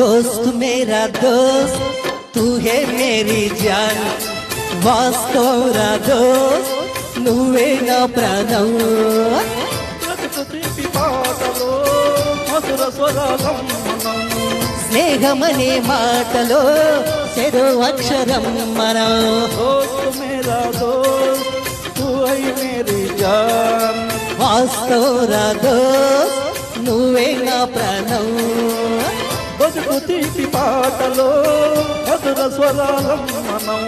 दोस्त मेरा दोस्त तू है मेरी जान వాస్తవరా దోస్త్ నువ్వే నా ప్రాణం స్నేహమనే మాటలో చెరో అక్షరం మనం వాస్తవరా దోస్త్ నువ్వే నా ప్రాణం బతుకు తీపి పాటలో మధుర స్వరాలం మనం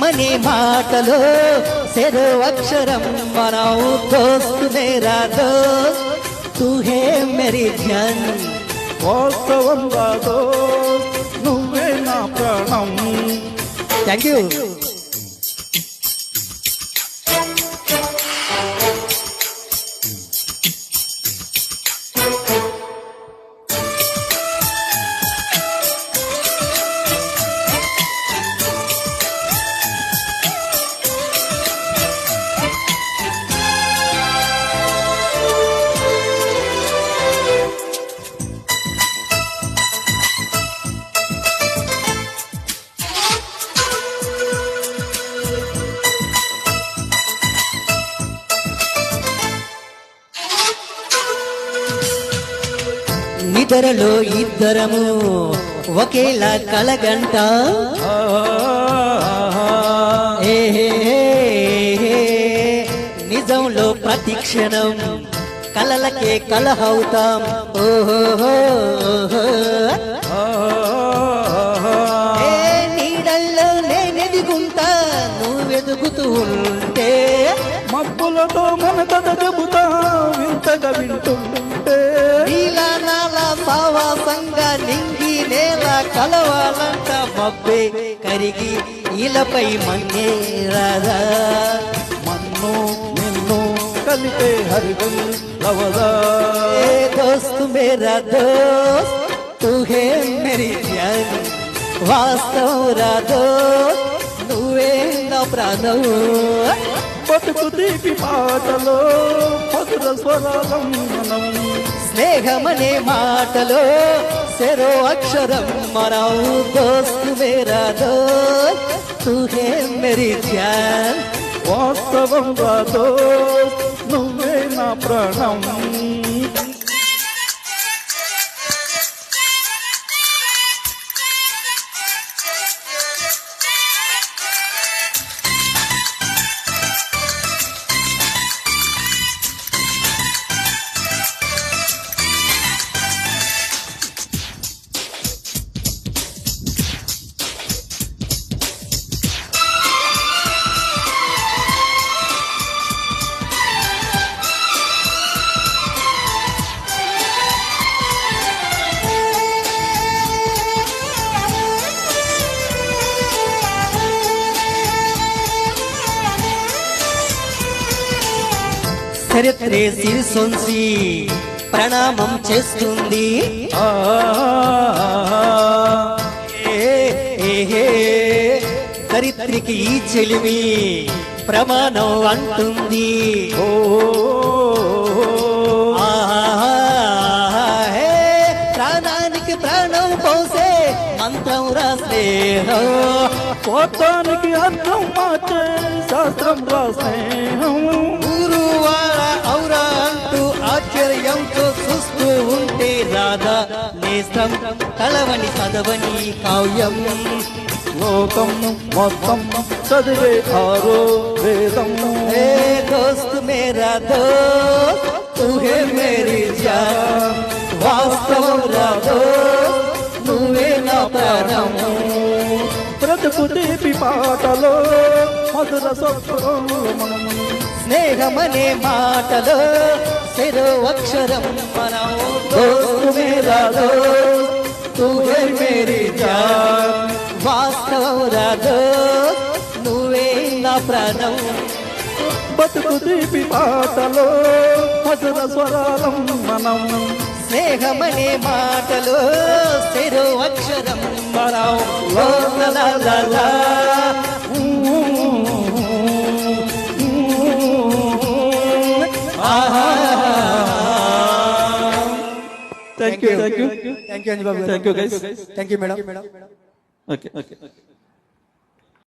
మనే మాటలో చెరో అక్షరం మనం దోస్త్ మేరా దోస్త్ తూ హే మేరీ జాన్ వాస్తవం రాదో నువ్వే నా ప్రాణం. Thank you. నిద్రలో ఇద్దరము ఒకేలా కలగంట నిజంలో ప్రతిక్షణం కలలకే కలహవుతాం ఓహో నీడల్లో నేనెదుగుంటా నువ్వెదుగుతూ ఉంటే మబ్బులతో మన కథ చెబుతా వింతగా వింటుంటే నీలా నాలా సావాసంగా నింగి నేల కలవాలంట మబ్బే కరిగి ఇలపై మన్నే రాదా మన్ను నిన్ను కలిపే హరిగం లవదా దోస్త్ మేరా దోస్త్ తూ హే మేరీ జాన్ వాస్తవరా దోస్త్ నువ్వే నా ప్రాణం బతుకు తీపి పాటలో మధుర స్వరాలం మనం స్నేహమనే మాటలో చెరో అక్షరం మనం దోస్త్ మేరా దోస్త్ తూ హే మేరీ జాన్ వాస్తవం రాదో నువ్వే నా ప్రాణం. చరిత్రే శిరసొంచి ప్రణామం చేస్తుంది చరిత్రికి ఈ చెలిమి ప్రమాణం అంటుంది ప్రాణానికి ప్రాణం పోసే మంత్రం రా స్నేహం పోతానికి అర్థం మార్చే శాస్త్రం రా స్నేహం ఔరా అంటూ ఆశ్చర్యంతో చూస్తూ ఉంటే రాధా నేస్తం కలవని చదవని కావ్యం లోకం మొత్తం చదివే ఆరో వేదం దోస్త్ మేరా దోస్త్ తూ హే మేరీ జాన్ వాస్తవం రా దోస్త్ నువ్వే నా ప్రాణం బ్రతుకు తీపి పాటలో మధుర స్వప్నంలో మనం స్నేహమనే మాటలో చెరో అక్షరం మనం దోస్త్ మేరా దోస్త్ తూ హే మేరీ జాన్ వాస్తవం రా దోస్త్ నువ్వే నా ప్రాణం బతుకు తీపి పాటలో మధుర స్వరాలం మనం స్నేహమనే మాటలో చెరో అక్షరం మనం thank you thank you thank you Anjababu thank you guys thank you madam okay okay